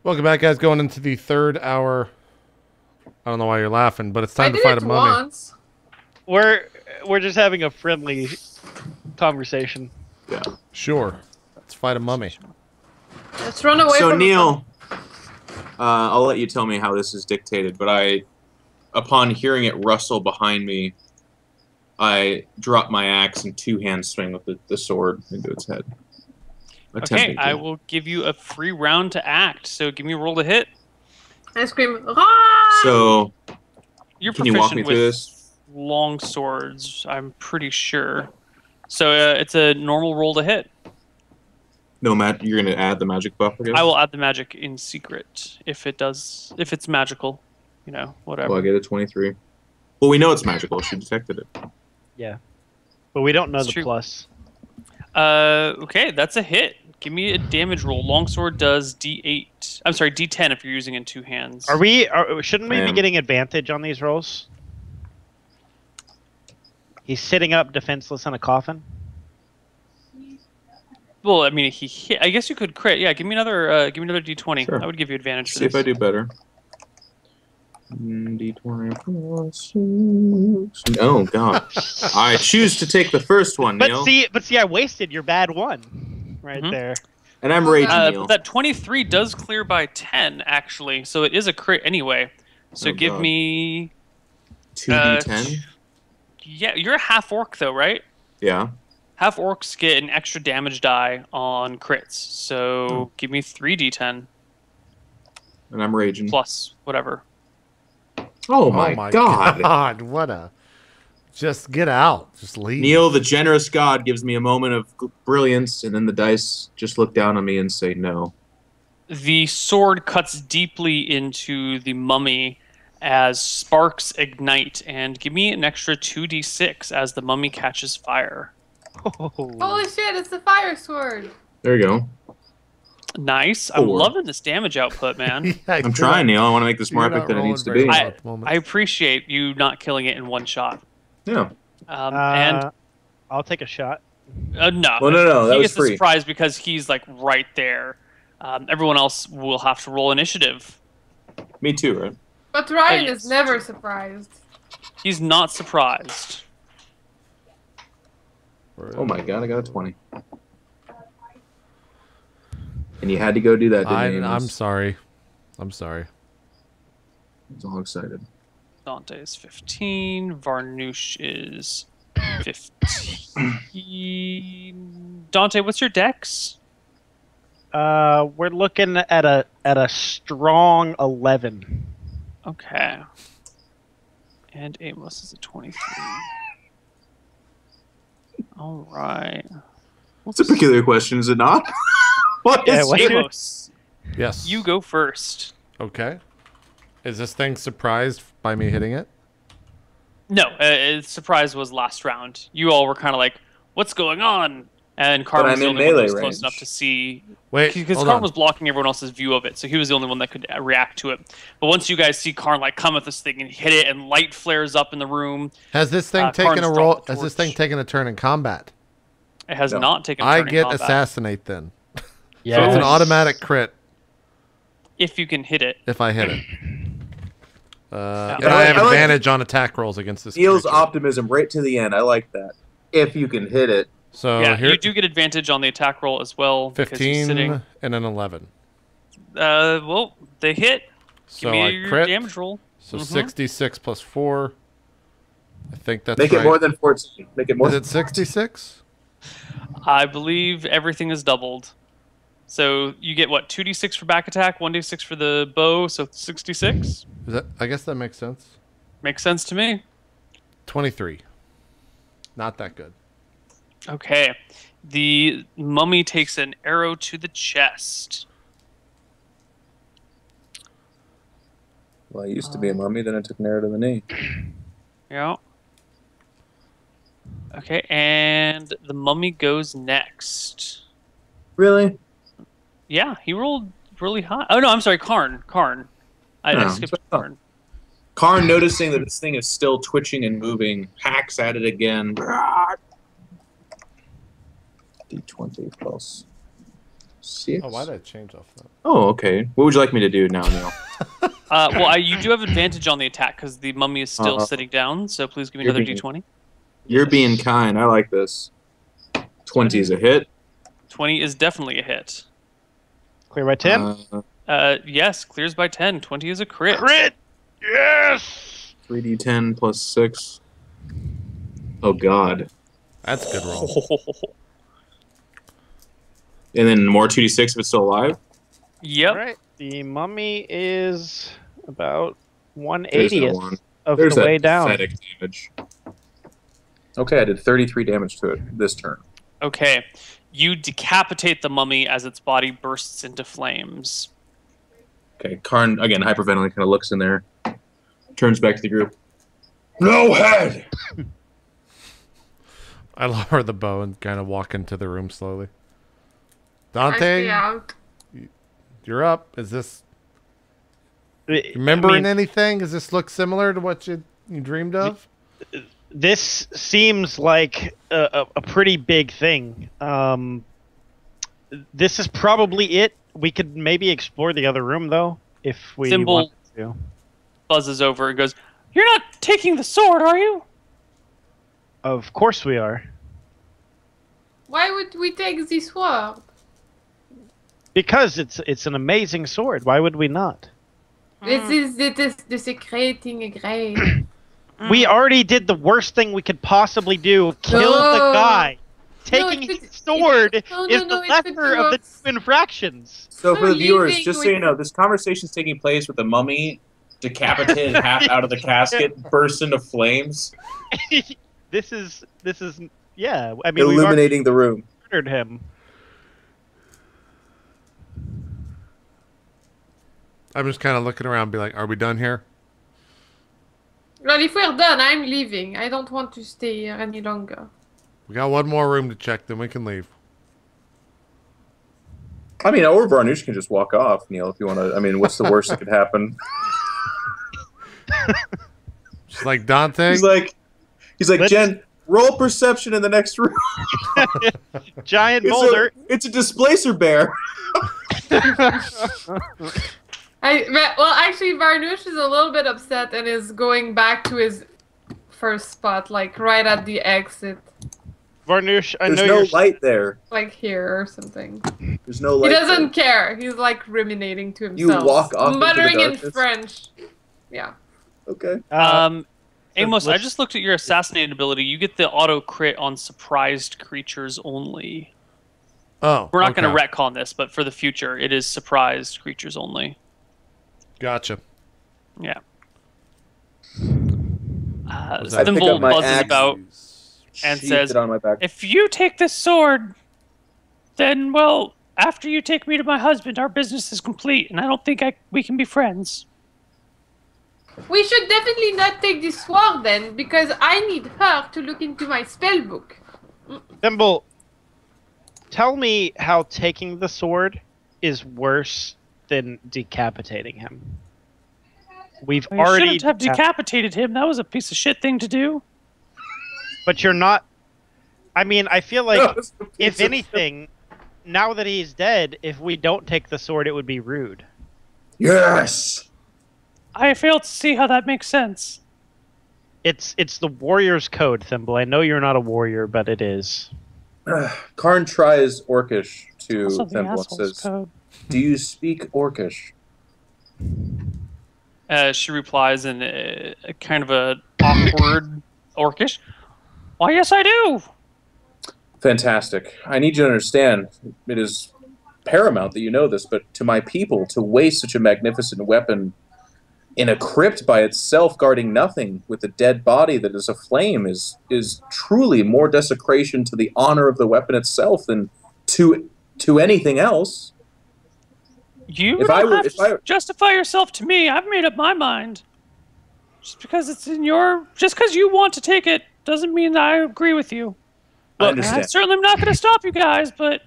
Welcome back, guys. Going into the third hour. I don't know why you're laughing, but it's time to fight a mummy. Once. We're just having a friendly conversation. Yeah. Sure. Let's fight a mummy. Let's run away So from Neal, I'll let you tell me how this is dictated, but upon hearing it rustle behind me, I drop my axe and two-hand swing with the sword into its head. Okay, I will give you a free round to act, so give me a roll to hit. I scream, ah! So, You're can you walk me proficient through with this? long swords, I'm pretty sure. So it's a normal roll to hit. No, Matt, you're going to add the magic buff, I guess? I will add the magic in secret if it's magical. You know, whatever. Well, I get a 23. Well, we know it's magical. She detected it. Yeah. But we don't know It's the true. plus. Okay, that's a hit. Give me a damage roll. Longsword does D8. I'm sorry, D10 if you're using in two hands. Shouldn't we be getting advantage on these rolls? He's sitting up defenseless in a coffin. Well, I mean, he hit. I guess you could crit. Yeah, give me another D20. Sure. I would give you advantage for See this. if I do better. D20 plus 6. Oh, God. I choose to take the first one, Neal. But see, I wasted your bad one right there. And I'm raging, Neal. That 23 does clear by 10, actually, so it is a crit anyway. So give God. me 2d10? Yeah, you're a half orc though, right? Yeah. Half orcs get an extra damage die on crits, so give me 3d10 And I'm raging. plus whatever. Oh my God. God, what a... Just get out. Just leave. Neal, the generous god, gives me a moment of brilliance, and then the dice just look down on me and say no. The sword cuts deeply into the mummy as sparks ignite, and give me an extra 2d6 as the mummy catches fire. Holy shit, it's the fire sword. There you go. Nice. I'm 4. loving this damage output, man. Yeah, I'm trying, Neal. I want to make this more you're epic not than it rolling needs to very be. well at the moment. I appreciate you not killing it in one shot. Yeah. And I'll take a shot. no. Well, no, that he was gets free. the surprise because he's like right there. Everyone else will have to roll initiative. Me too, right? But Ryan yes. is never surprised. He's not surprised. Oh my God, I got a 20. And you had to go do that, didn't you? I'm sorry. I'm sorry. I was all excited. Dante is 15. Varnoosh is 15. Dante, what's your dex? We're looking at a strong 11. Okay. And Amos is a 23. All right. It's a peculiar question, is it not? What Yeah, is what- Amos, Yes. you go first. Okay. Is this thing surprised by me hitting it? No, surprise was last round. You all were kind of like, "What's going on?" And Carl But was I'm the in only one that melee was close range. enough to see. Wait, Because hold Karn on. was blocking everyone else's view of it, so he was the only one that could react to it. But once you guys see Karn like come at this thing and hit it, and light flares up in the room, Has this thing taken Karn's a dropped roll? the Has this torch. thing taken a turn in combat? It has No. not taken. A I turn in get combat. assassinate then. Yeah. So it's an automatic crit If you can hit it. if I hit it. And I I have like- advantage on attack rolls against this Neal's creature. optimism right to the end. I like that. If you can hit it. So Yeah, here, you do get advantage on the attack roll as well. because he's 15 sitting. and an 11. Well, they hit. So Give me I your crit. damage roll. So 66 plus 4. I think that's Make right. it more than 14. Make it more Is than it 66? I believe everything is doubled. So you get what, 2d6 for back attack, 1d6 for the bow, so 66? Is that? I guess that makes sense. Makes sense to me. 23. Not that good. Okay. The mummy takes an arrow to the chest. Well, I used to be a mummy, then I took an arrow to the knee. Yeah. Okay, and the mummy goes next. Really? Yeah, he rolled really high. Oh, no, I'm sorry, Karn. I Oh, skipped so- Karn. Karn, noticing that this thing is still twitching and moving, hacks at it again. D20 plus 6. Oh, why did I change off that? Oh, okay. What would you like me to do now, Neil? Well, you do have advantage on the attack because the mummy is still sitting down. So please give me another d20. You're being kind. I like this. 20 is a hit. 20 is definitely a hit. Clear by 10? Yes, clears by 10. 20 is a crit. Crit! Yes! 3d10 plus 6. Oh, God. That's a good roll. And then more 2d6 if it's still alive? Yep. All right. The mummy is about There's no 1/80th one. of There's the that way down. pathetic damage. Okay, I did 33 damage to it this turn. Okay. You decapitate the mummy as its body bursts into flames. Okay, Karn, again, hyperventilating, kind of looks in there. Turns back to the group. No head! I lower the bow and kind of walk into the room slowly. I Dante, stay out. you're up. Is this remembering I mean, anything? Does this look similar to what you dreamed of? this seems like a pretty big thing. This is probably it. We could maybe explore the other room, though, if we Thimble want to. buzzes over and goes, "You're not taking the sword, are you?" Of course we are. Why would we take this sword? Because it's an amazing sword. Why would we not? This is the secret thing, great. We already did the worst thing we could possibly do. Kill the guy. Taking his sword is the lesser of the two infractions. So for the viewers, leaving just so you know, this conversation is taking place with the mummy decapitated half out of the casket, burst into flames, This is yeah. I mean, we've already illuminating the room. murdered him. I'm just kind of looking around, be like, "Are we done here?" Well, if we're done, I'm leaving. I don't want to stay here any longer. We got one more room to check, then we can leave. I mean, or Varnish can just walk off, Neil, if you want to. I mean, what's the worst that could happen? Just like Dante. He's like, Jen, roll perception in the next room. Giant boulder. It's a displacer bear. Well, actually, Varnush is a little bit upset and is going back to his first spot, like right at the exit, Varnush, I There's know no you're light there. like here or something. There's no light. He doesn't there. care. He's like ruminating to You himself. walk off into the muttering in darkness? French. Yeah. Okay. Amos, I let's- just looked at your assassinate ability. You get the auto crit on surprised creatures only. Oh, We're not going okay. to retcon this, but for the future, it is surprised creatures only. Gotcha. Yeah. Was that- Thimble buzzes about and sheathed says, it on my back. "If you take this sword, then, well, after you take me to my husband, our business is complete, and I don't think we can be friends." We should definitely not take this sword then, because I need her to look into my spell book. Thimble, tell me how taking the sword is worse than decapitating him. We've You already shouldn't have decapitated him. That was a piece of shit thing to do. but you're not. I mean, I feel like No, it's a piece if of- anything, now that he's dead, if we don't take the sword, it would be rude. Yes. I fail to see how that makes sense. It's the warrior's code, Thimble. I know you're not a warrior, but it is. Karn tries Orcish to Also, the Thimble and asshole's says, code. "Do you speak Orcish?" She replies in a kind of a awkward Orcish. "Why, yes, I do." Fantastic. I need you to understand, it is paramount that you know this, but to my people, to waste such a magnificent weapon in a crypt by itself guarding nothing with a dead body that is aflame is truly more desecration to the honor of the weapon itself than to anything else. You If don't I were- have if I- to justify yourself to me. I've made up my mind. Just because it's in your... Just because you want to take it doesn't mean that I agree with you. I I understand. certainly am not going to stop you guys, but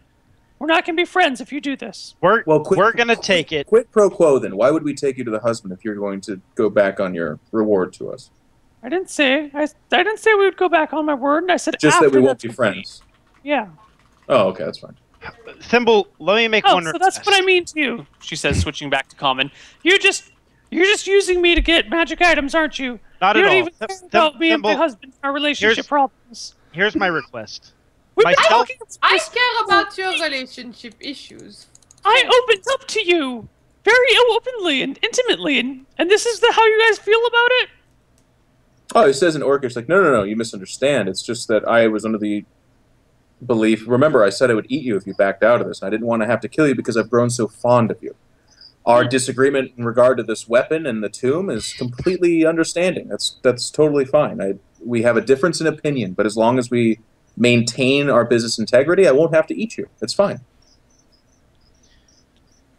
we're not going to be friends if you do this. We're Well, gonna take it. Quid pro quo then. Why would we take you to the husband if you're going to go back on your reward to us? I didn't say we would go back on my word. I said Just after that we won't that's be complete. friends. Yeah. Oh, okay, that's fine. Thimble, let me make one so request. that's what I mean to you, she says, switching back to common. You're just using me to get magic items, aren't you? Not you at don't all. even care about me and my husband, our relationship problems. Here's my request. I care about your relationship issues. I opened up to you very openly and intimately, and this is how you guys feel about it? Oh, he says in Orcish, like, no, you misunderstand. It's just that I was under the belief. Remember, I said I would eat you if you backed out of this, and I didn't want to have to kill you because I've grown so fond of you. Our disagreement in regard to this weapon and the tomb is completely understanding. That's totally fine. We have a difference in opinion, but as long as we maintain our business integrity, I won't have to eat you. It's fine.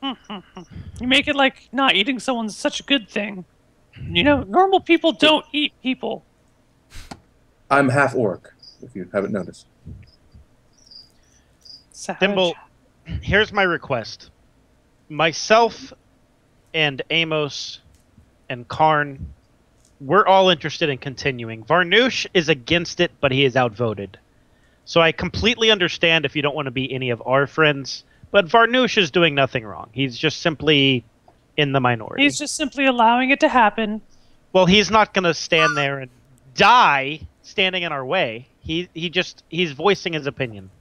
You make it like not eating someone's such a good thing. You know, normal people don't eat people. I'm half orc, if you haven't noticed. Thimble, here's my request. Myself and Amos and Karn, we're all interested in continuing. Varnoosh is against it, but he is outvoted. So I completely understand if you don't want to be any of our friends, but Varnoosh is doing nothing wrong. He's just simply in the minority. He's just simply allowing it to happen. Well, he's not going to stand there and die standing in our way. He's voicing his opinion.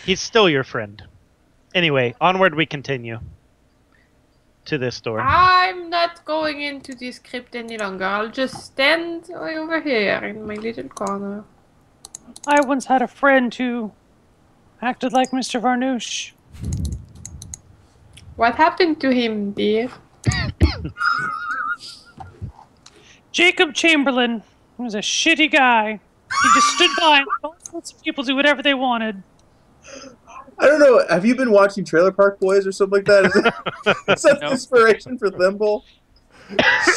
He's still your friend. Anyway, onward we continue to this door. I'm not going into this crypt any longer. I'll just stand over here in my little corner. I once had a friend who acted like Mr. Varnoosh. What happened to him, dear? Jacob Chamberlain was a shitty guy. He just stood by and let all sorts of people do whatever they wanted. I don't know. Have you been watching Trailer Park Boys or something like that? Is that No. inspiration for Thimble?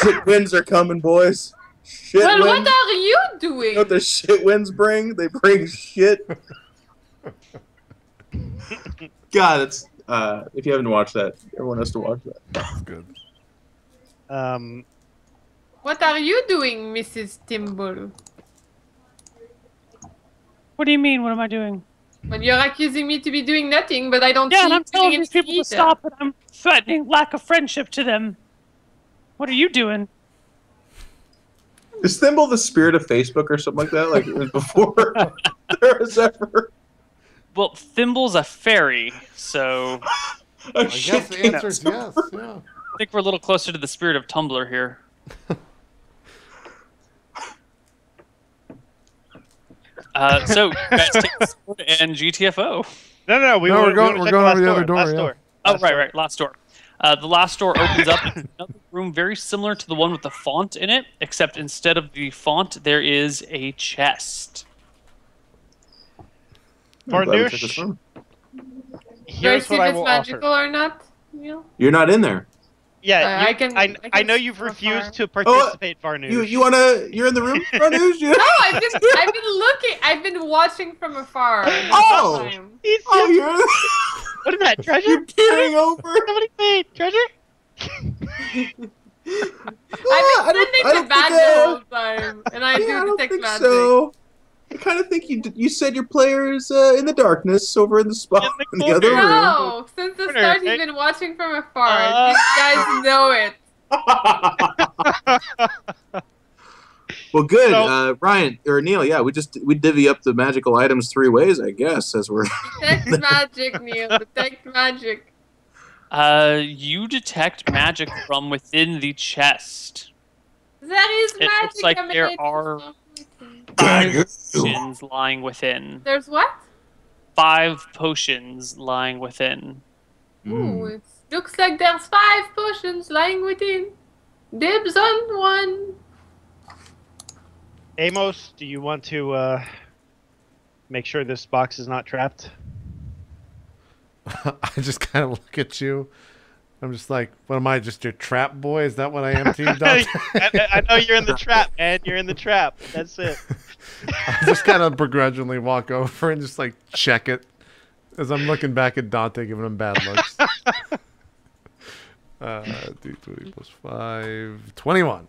Shit winds are coming, boys. Shit Well, winds. what are you doing? You know what the shit winds bring? They bring shit. God, it's if you haven't watched that, everyone has to watch that. That's good. What are you doing, Mrs. Thimble? What do you mean? What am I doing? Well, you're accusing me to be doing nothing, but I don't Yeah, see and I'm you telling doing these people anything to stop, but I'm threatening lack of friendship to them. What are you doing? Is Thimble the spirit of Facebook or something like that? Like it was before there was ever Well, Thimble's a fairy, so a I guess the answer is yes. Yeah. I think we're a little closer to the spirit of Tumblr here. So, you guys take the sword and GTFO. No, we're going over the other door. Last Yeah. door. Oh, right, last door. The last door opens up into another room very similar to the one with the font in it, except instead of the font, there is a chest. Varnoosh, Do I here's see what I if it's will magical offer. or not? Neil? You're not in there. Yeah, I can I know see you've from refused afar. to participate, Varnoosh. You wanna? You're in the room, Varnoosh? No, I've been looking. I've been watching from afar. the Oh! whole time. He's Oh, just, you're what is that, treasure? you're peering over. Somebody say, treasure? I've been sending the bad the whole time, and I I do don't detect think magic. so. I kind of think you said your player is in the darkness over in the spot In in the the other room. No, since the start he's been watching from afar. These guys know it. Well, good, So- Ryan or Neil. Yeah, we divvy up the magical items 3 ways, I guess, as we're. Detect magic, Neil. Detect magic. You detect magic from within the chest. There is It magic. looks like there emanating are from within. 5 potions lying within. There's what? 5 potions lying within. Ooh, it looks like there's 5 potions lying within. Dibs on one. Amos, do you want to make sure this box is not trapped? I just kind of look at you. I'm just like, what am I, just your trap boy? Is that what I am to you, Dante? I know you're in the trap, man. You're in the trap. That's it. I just kind of begrudgingly walk over and just like check it as I'm looking back at Dante, giving him bad looks. D20 plus 5, 21.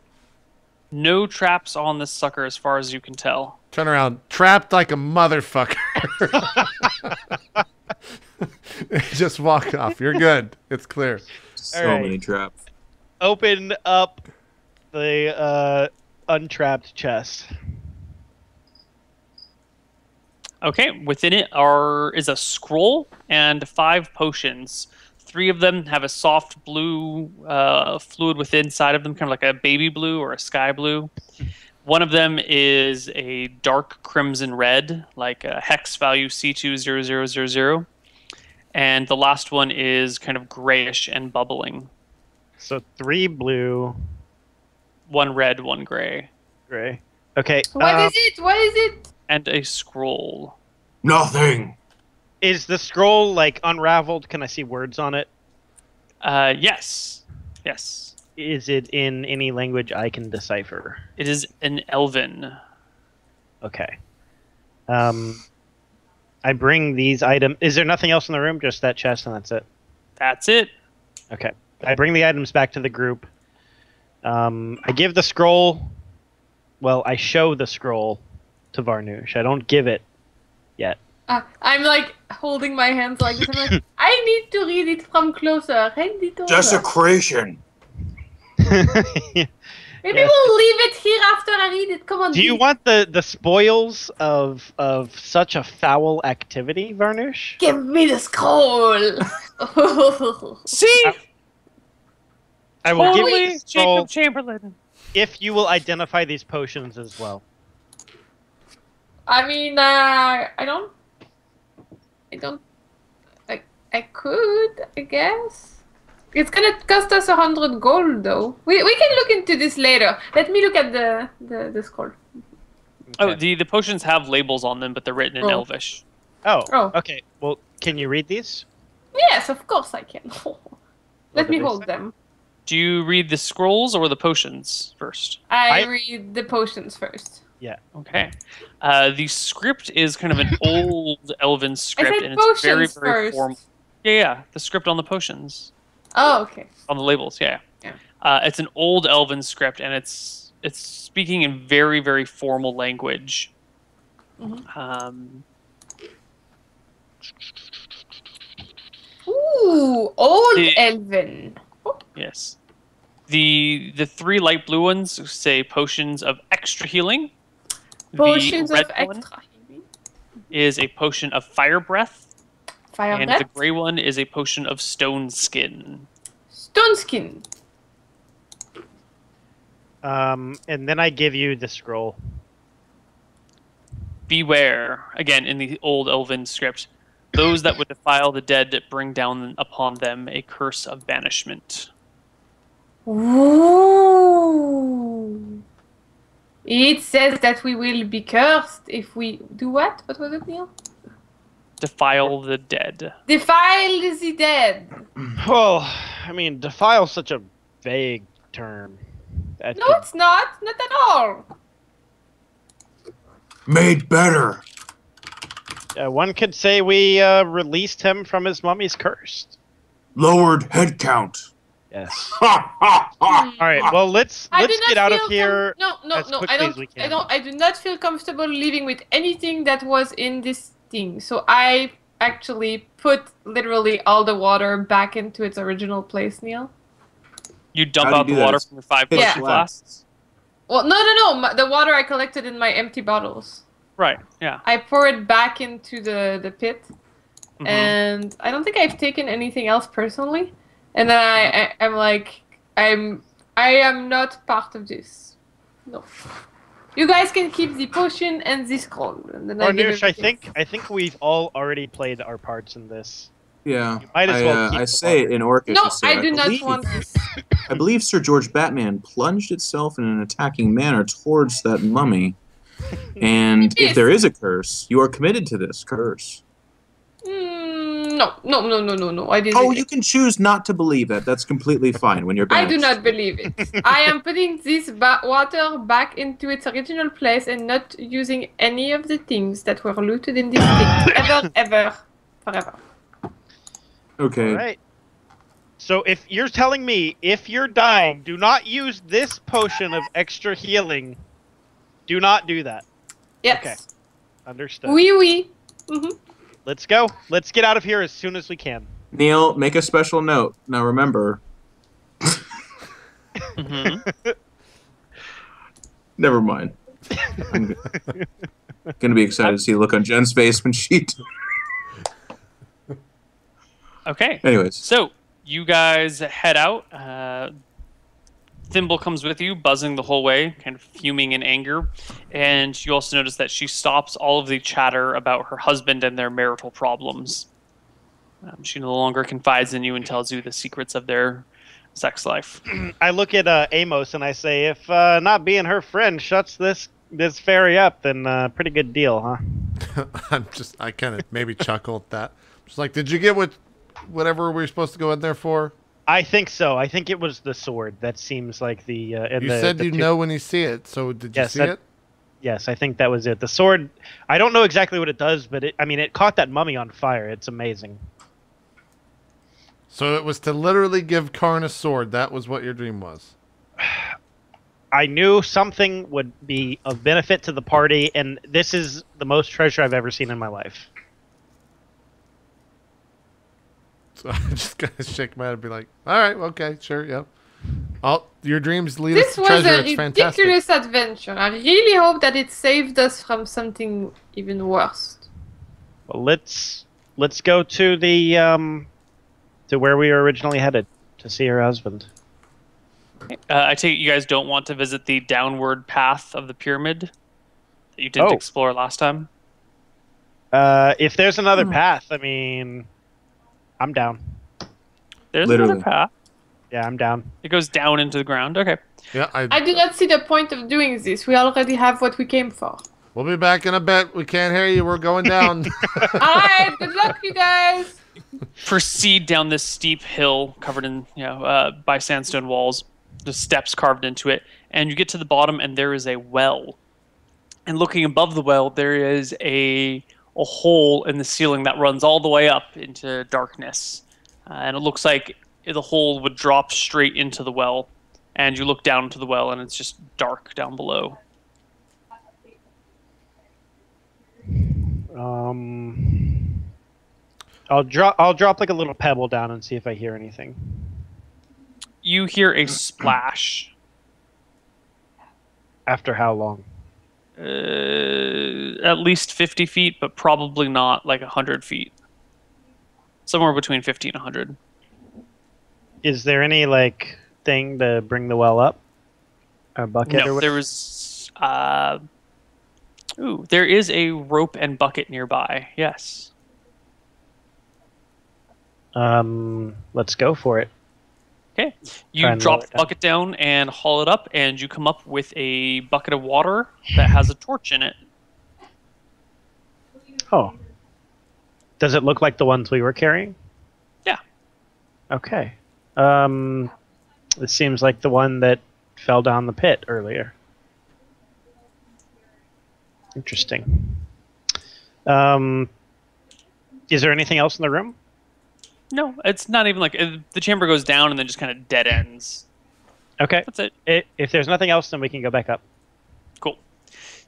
No traps on this sucker as far as you can tell. Turn around. Trapped like a motherfucker. Just walk off. You're good. It's clear. So Alright. many traps. Open up the untrapped chest. Okay, within it is a scroll and 5 potions. 3 of them have a soft blue fluid within inside of them, kind of like a baby blue or a sky blue. One of them is a dark crimson red, like a hex value C20000. And the last one is kind of grayish and bubbling. So 3 blue, 1 red, 1 gray. gray. Okay. What is it? What is it? And a scroll. Nothing. Is the scroll like unraveled? Can I see words on it? Yes. Yes. Is it in any language I can decipher? It is an elven. Okay. I bring these items. Is there nothing else in the room? Just that chest and that's it? That's it. Okay. I bring the items back to the group. I give the scroll... Well, I show the scroll to Varnoosh. I don't give it yet. I'm like holding my hands like this. I'm like, I need to read it from closer. Hand it over. Desecration. Maybe we'll leave it here after I read it. Come on. Do you want the spoils of such a foul activity, Varnoosh? Give me the scroll. See? I will give you Holy the scroll Jacob Chamberlain. if you will identify these potions as well. I mean, I could, I guess. It's gonna cost us 100 gold, though. We can look into this later. Let me look at the scroll. Oh, Okay. the potions have labels on them, but they're written in Oh. Elvish. Oh, Oh. okay. Well, can you read these? Yes, of course I can. Let do me they hold say? them. Do you read the scrolls or the potions first? I I- read the potions first. Okay. The script is kind of an old Elven I script, said and it's very, potions very first. formal. Yeah, the script on the potions, Oh, okay. on the labels. Yeah. Yeah. It's an old Elven script, and it's speaking in very, very formal language. Mhm. Ooh, old The- elven. Yes. The 3 light blue ones say potions of extra healing. Potions the red of one extra healing. is a potion of fire breath, Fire and breath. the gray one is a potion of stone skin. Stone skin. And then I give you the scroll. Beware, again in the old Elven script, those that would defile the dead bring down upon them a curse of banishment. Ooh. It says that we will be cursed if we do what? What was it, Neil? Defile the dead. Defile the dead. Well, I mean, defile such a vague term. That No, could- it's not. Not at all. Made better. one could say we released him from his mummy's curse. Lowered head count. Yes. Ha ha ha. All right. Well, let's I do not get out of feel here. No, as quickly as we can. I do not feel comfortable living with anything that was in this thing. So I actually put literally all the water back into its original place, Neil. You dump How do out you the do water that? from your 5 Yeah. potion flasks. Well, no. The water I collected in my empty bottles. Right. Yeah. I pour it back into the pit. Mhm. And I don't think I've taken anything else personally. And then I'm like, I am not part of this. No. You guys can keep the potion and the scroll. And then I give Varnoosh, everything. I think we've all already played our parts in this. Yeah. might as well keep I the say water. in Orcish. No, you say, I do not believe- want this. I believe Sir George Batman plunged itself in an attacking manner towards that mummy. And if there is a curse, you are committed to this curse. No. I didn't. Oh, you can choose not to believe that. That's completely fine when you're I banished. do not believe it. I am putting this water back into its original place and not using any of the things that were looted in this thing. Ever, forever. Okay. All right. So if you're telling me, if you're dying, do not use this potion of extra healing. Do not do that. Yes. Okay. Understood. Oui, oui. Mm-hmm. Let's go. Let's get out of here as soon as we can. Neal, make a special note. Now remember. Never mind. I'm gonna be excited to see the look on Jen's face when she. Okay. Anyways. So you guys head out. Thimble comes with you, buzzing the whole way, kind of fuming in anger. And you also notice that she stops all of the chatter about her husband and their marital problems. She no longer confides in you and tells you the secrets of their sex life. I look at Amos and I say, if not being her friend shuts this fairy up, then pretty good deal, huh? I kind of maybe chuckle at that. Just like, did you get whatever we were supposed to go in there for? I think so. I think it was the sword. That seems like the. You said you know when you see it, so did you see it? Yes, I think that was it. The sword. I don't know exactly what it does, but it caught that mummy on fire. It's amazing. So it was to literally give Karn a sword. That was what your dream was. I knew something would be of benefit to the party, and this is the most treasure I've ever seen in my life. So I just gotta shake my head and be like, all right, okay, sure, yeah. Your dreams lead us This to was treasure. a It's fantastic. ridiculous adventure. I really hope that it saved us from something even worse. Well, let's go to the to where we were originally headed to see her husband. I take it you guys don't want to visit the downward path of the pyramid that you didn't explore last time? If there's another path, I mean, I'm down. There's Literally. another path. Yeah, I'm down. It goes down into the ground. Okay. Yeah, I do not see the point of doing this. We already have what we came for. We'll be back in a bit. We can't hear you. We're going down. Alright, good luck, you guys. Proceed down this steep hill covered in, by sandstone walls. The steps carved into it, and you get to the bottom, and there is a well. And looking above the well, there is a hole in the ceiling that runs all the way up into darkness, and it looks like the hole would drop straight into the well. And you look down into the well, and it's just dark down below. I'll drop like a little pebble down and see if I hear anything. You hear a splash. After how long? At least 50 feet, but probably not like 100 feet. Somewhere between 50 and 100. Is there any like thing to bring the well up? A bucket or No, whatever? there was. There is a rope and bucket nearby. Yes. Let's go for it. Okay. Try You and drop lower it the bucket down and haul it up, and you come up with a bucket of water that has a torch in it. Oh. Does it look like the ones we were carrying? Yeah. Okay. This seems like the one that fell down the pit earlier. Interesting. Is there anything else in the room? No, it's not even like the chamber goes down and then just kind of dead ends. Okay. That's it. If there's nothing else, then we can go back up. Cool.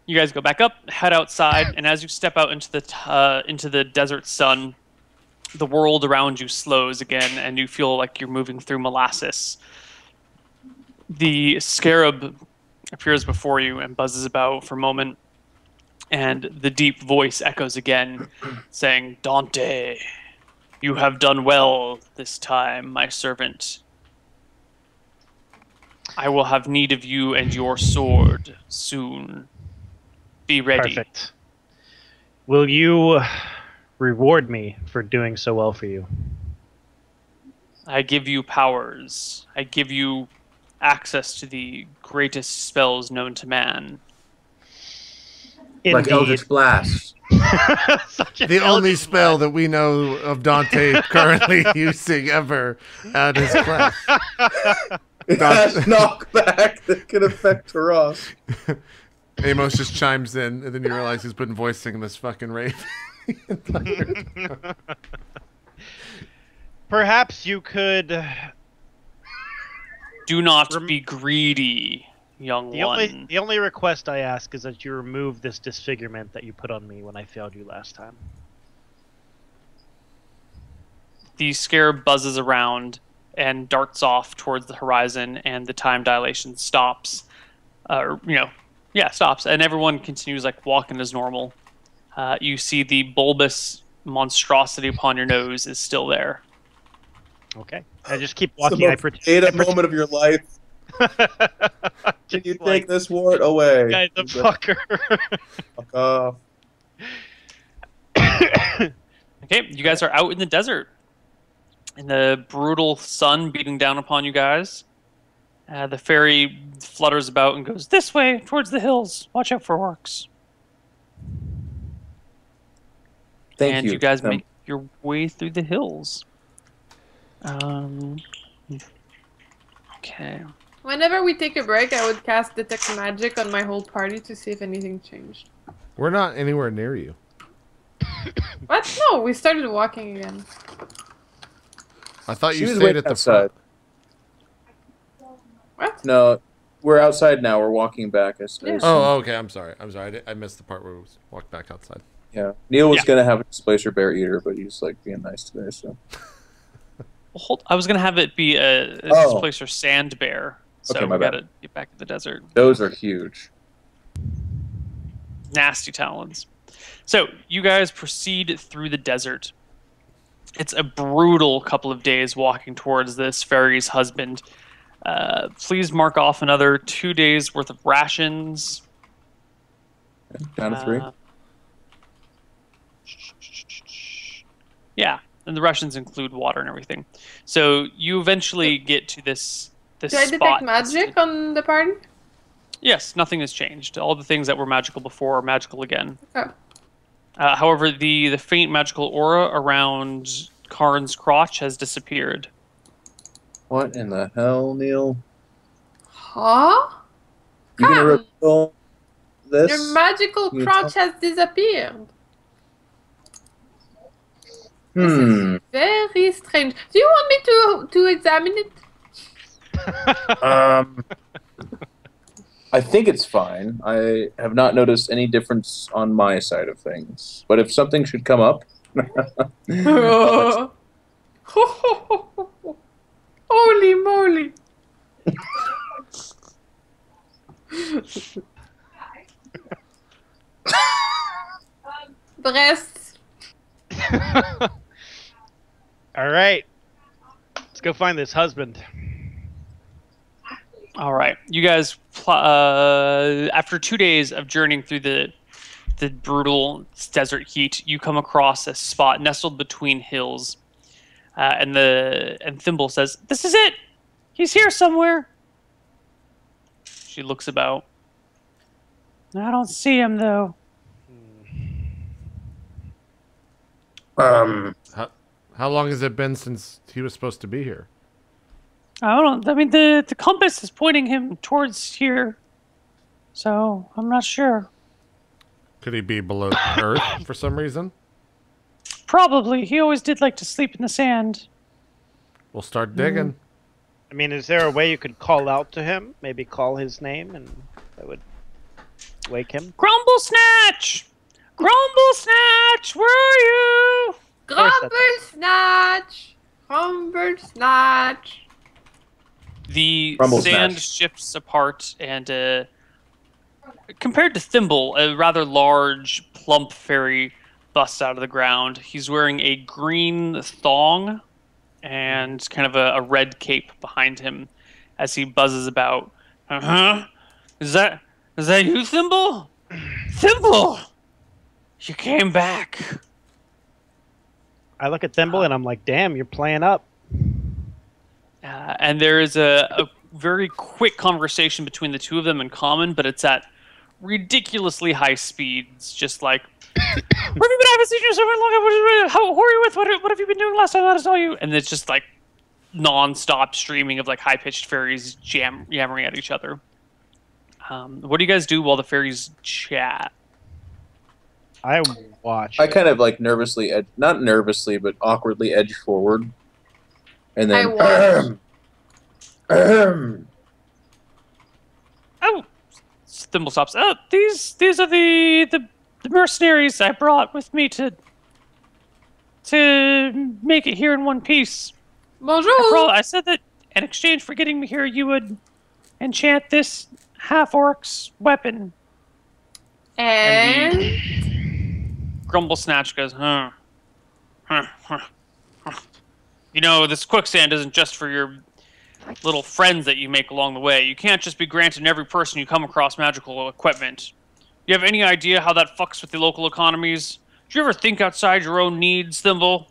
You guys go back up, head outside, and as you step out into the desert sun, the world around you slows again, and you feel like you're moving through molasses. The scarab appears before you and buzzes about for a moment, and the deep voice echoes again, saying, "Dante, you have done well this time, my servant. I will have need of you and your sword soon. Be ready." Perfect. Will you reward me for doing so well for you? I give you powers. I give you access to the greatest spells known to man. Like Indeed. Eldritch Blast. The only spell that we know of Dante currently using ever at his class. It has knockback that can affect Ross. Amos just chimes in, and then you realize he's been voicing this fucking rave. Perhaps you could Do not be greedy, young one. The only request I ask is that you remove this disfigurement that you put on me when I failed you last time. The scarab buzzes around and darts off towards the horizon, and the time dilation stops. Stops, and everyone continues like walking as normal. You see the bulbous monstrosity upon your nose is still there. Okay, I just keep walking. A moment of your life. Can you take this wart away? Guy's a fucker. Fuck off. Okay, you guys are out in the desert. In the brutal sun beating down upon you guys. The fairy flutters about and goes, "This way, towards the hills. Watch out for orcs." Thank you. You guys make your way through the hills. Okay. Whenever we take a break, I would cast Detect Magic on my whole party to see if anything changed. We're not anywhere near you. What? No, we started walking again. I thought you stayed at the front. What? No, we're outside now. We're walking back. Yeah. Oh, okay. I'm sorry. I missed the part where we walked back outside. Yeah. Neal was going to have a Displacer Bear Eater, but he's like being nice today, so. I was going to have it be a Displacer Sand Bear. So okay, we got to get back to the desert. Those are huge. Nasty talons. So you guys proceed through the desert. It's a brutal couple of days walking towards this fairy's husband. Please mark off another 2 days worth of rations. Down to 3. Yeah, and the rations include water and everything. So you eventually get to this Do I spot. detect magic on the party? Yes, nothing has changed. All the things that were magical before are magical again. Okay. However, the faint magical aura around Karn's crotch has disappeared. What in the hell, Neal? Huh? You gonna reveal this? Your magical crotch has disappeared. This is very strange. Do you want me to examine it? I think it's fine. I have not noticed any difference on my side of things. But if something should come up... Holy moly! Breasts. All right, let's go find this husband. All right, you guys. After 2 days of journeying through the brutal desert heat, you come across a spot nestled between hills, and Thimble says, "This is it. He's here somewhere." She looks about. I don't see him though. How long has it been since he was supposed to be here? I don't. I mean, the compass is pointing him towards here, so I'm not sure. Could he be below Earth for some reason? Probably. He always did like to sleep in the sand. We'll start digging. I mean, is there a way you could call out to him? Maybe call his name, and that would wake him? Grumble Snatch! Grumble Snatch! Where are you? Grumble Snatch! Grumble Snatch! The Grumble sand Snatch. shifts apart, and compared to Thimble, a rather large, plump fairy busts out of the ground. He's wearing a green thong and kind of a red cape behind him as he buzzes about. Uh-huh. Is that you, Thimble? Thimble! You came back. I look at Thimble and I'm like, damn, you're playing up. And there is a very quick conversation between the two of them in common, but it's at ridiculously high speeds. Just like, where have you been? I haven't seen you so long. Who are you with? What have you been doing last time I saw you? And it's just like non-stop streaming of like high-pitched fairies yammering at each other. What do you guys do while the fairies chat? I watch. I kind of like nervously, not nervously, but awkwardly edge forward. And then, Oh, Thimble stops. Oh, these are the mercenaries I brought with me to make it here in one piece. Bonjour. I said that in exchange for getting me here, you would enchant this half-orc's weapon. And Grumble Snatch goes, huh. You know, this quicksand isn't just for your little friends that you make along the way. You can't just be granting every person you come across magical equipment. You have any idea how that fucks with the local economies? Do you ever think outside your own needs, Thimble?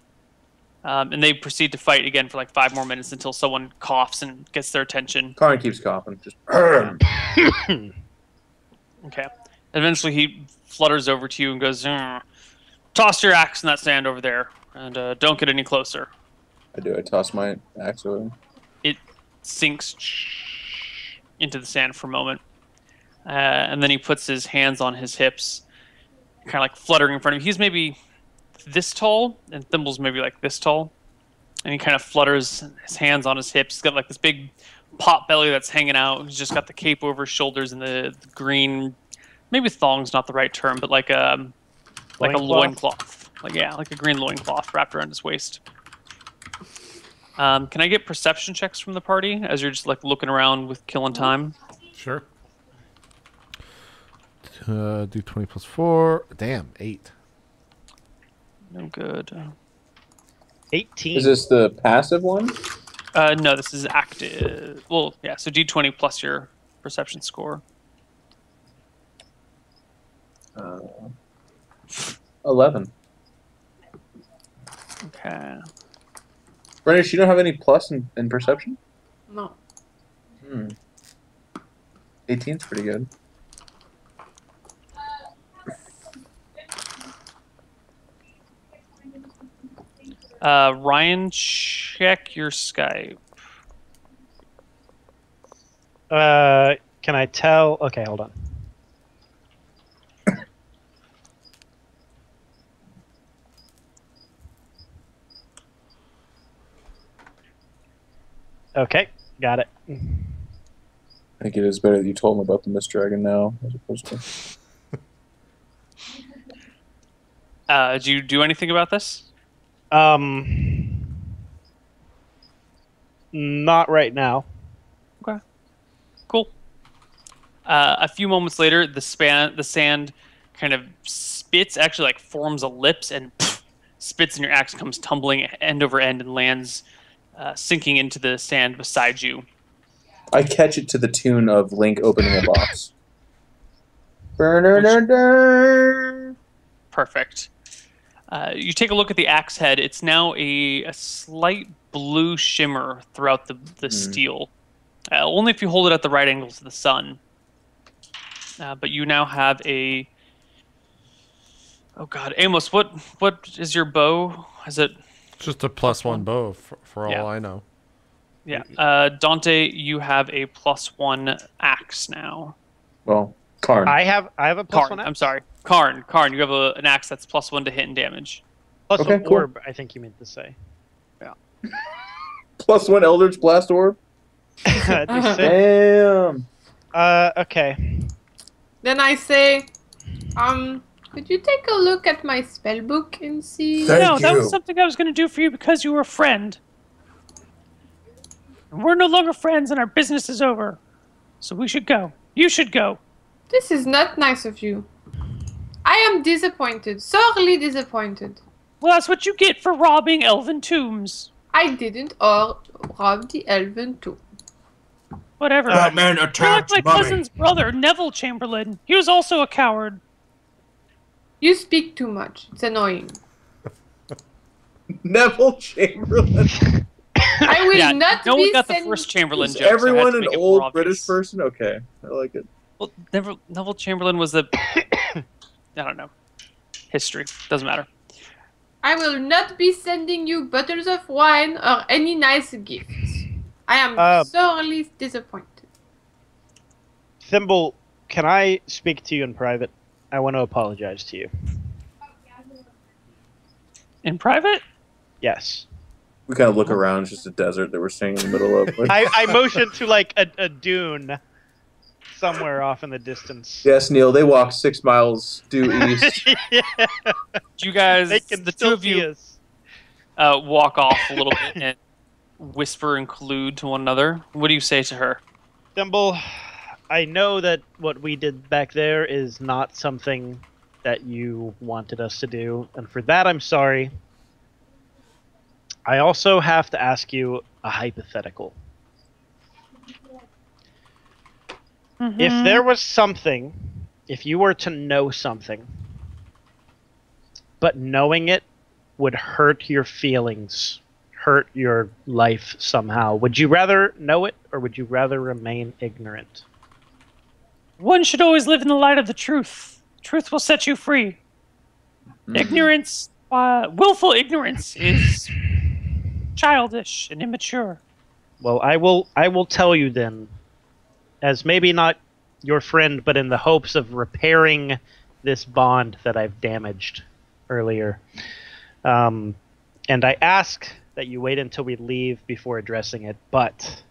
And they proceed to fight again for like 5 more minutes until someone coughs and gets their attention. Connor keeps coughing. Just. Okay. Eventually he flutters over to you and goes, toss your axe in that sand over there, and don't get any closer. I do. I toss my axe over. It sinks into the sand for a moment. And then he puts his hands on his hips, kind of like fluttering in front of him. He's maybe this tall, and Thimble's maybe like this tall. And he kind of flutters his hands on his hips. He's got like this big pot belly that's hanging out. He's just got the cape over his shoulders and the green, maybe thong's not the right term, but like a loincloth. Like a green loincloth wrapped around his waist. Can I get perception checks from the party as you're just like looking around with killing time? Sure. Do 20 plus 4. Damn, 8. No good. 18. Is this the passive one? No, this is active. Well, yeah, so D20 plus your perception score. 11. Okay. Brenish, you don't have any plus in perception? no. 18's pretty good. Ryan, check your Skype. Can I tell? Okay, hold on. Okay, got it. I think it is better that you told him about the Mist Dragon now, as opposed to... Did you do anything about this? Not right now. Okay. Cool. A few moments later, the sand kind of spits, actually like forms ellipse and spits, and your axe comes tumbling end over end and lands, sinking into the sand beside you. I catch it to the tune of Link opening a box. Perfect. You take a look at the axe head. It's now a slight blue shimmer throughout the steel. Only if you hold it at the right angle to the sun. But you now have a... Oh god, Amos, what is your bow? Is it... Just a +1 bow, for all I know. Yeah. Dante, you have a +1 axe now. Well, Karn. I have a plus Karn, 1 axe. I'm sorry. Karn, you have an axe that's +1 to hit and damage. Plus Okay, 1 cool. orb, I think you meant to say. Yeah. +1 Eldritch Blast Orb? Damn. Damn. Okay. Then I say, could you take a look at my spell book and see? No, that was something I was going to do for you because you were a friend. We're no longer friends and our business is over. So we should go. You should go. This is not nice of you. I am disappointed, sorely disappointed. Well, that's what you get for robbing elven tombs. I didn't rob the elven tomb. Whatever. That man You're like attacked my Mummy. cousin's brother, Neville Chamberlain. He was also a coward. You speak too much. It's annoying. Neville Chamberlain. I will Yeah, not no be one got the sending... first Chamberlain Is joke. so I had everyone to an make it more old British obvious. person? Okay, I like it. Well, Neville Chamberlain was the... I don't know. History. Doesn't matter. I will not be sending you bottles of wine or any nice gifts. I am sorely disappointed. Thimble, can I speak to you in private? I want to apologize to you. In private? Yes. We kind of look around. It's just a desert that we're staying in the middle of. I motion to like a dune somewhere off in the distance. Yes, Neil. They walk 6 miles due east. Yeah. You guys, They can the still two of see you, us. walk off a little bit and whisper and collude to one another. What do you say to her? Thimble, I know that what we did back there is not something that you wanted us to do, and for that I'm sorry. I also have to ask you a hypothetical. If there was something, if you were to know something, but knowing it would hurt your feelings, hurt your life somehow, would you rather know it or would you rather remain ignorant? One should always live in the light of the truth. Truth will set you free. Ignorance, willful ignorance is childish and immature. Well, I will tell you then, as maybe not your friend, but in the hopes of repairing this bond that I've damaged earlier. And I ask that you wait until we leave before addressing it, but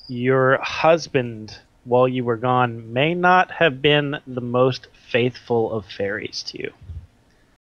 your husband, while you were gone, may not have been the most faithful of fairies to you.